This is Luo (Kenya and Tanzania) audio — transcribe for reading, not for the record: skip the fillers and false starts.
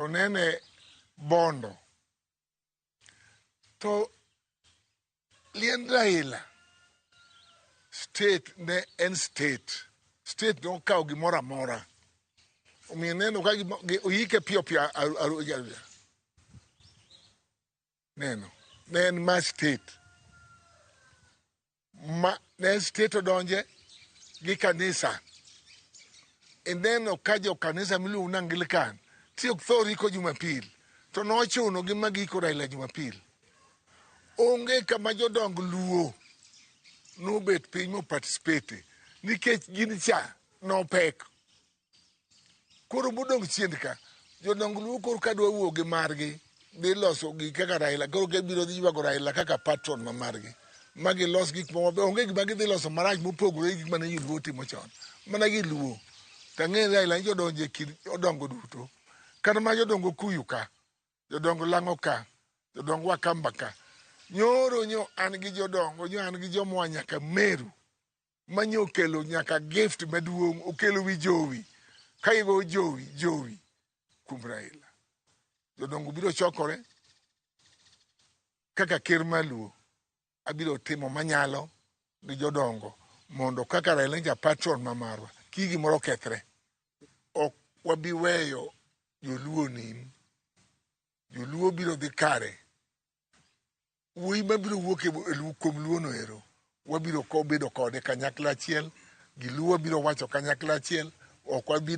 onene bondo to lien Raila state ne en state no kawo gimoro amora omiyo neno ka oyike piyo neno ne en ma state odonje gi kanisa ineno ka jo kanisa miluongo ni Anglican tiyo thori ko Jumapil to nochuno gi magiko Raila Jumapil onge kama jodong luo nobet piny mo participate nikech gin cha no pek koro bodong chien ka jodong luo koro kadwa wuo gi margi dhi loso gi kaka Raila koro biro dhi ywago Raila kaka patron ma margi magi los gik moko onge gima gidhi loso marach mopogore gik mane luo timo chon mana gi luo tang'e Raila jodonje kid odongo duto kata ma jodongo Kuyu ka jodongo Lang'o ka jodongo Wakamba ka nyoro an gi jodongo an gi jomwa nyaka Meru manyo kelo nyaka gift maduong' okelo wi jowi ka igo jowi kuom Raila jodongo biro chokore kaka ker maluo abiro timo manyalo gi jodongo mondo kaka Raila ja patron ma marwa kigi moro kethre ok wabi weyo joluo onim joluo biro dhi kare wuoyi mabiro wuok kuom luo no ero wabiro bedo kode kanyakla achiel gi luo biro wacho kanyakla achiel ok wabi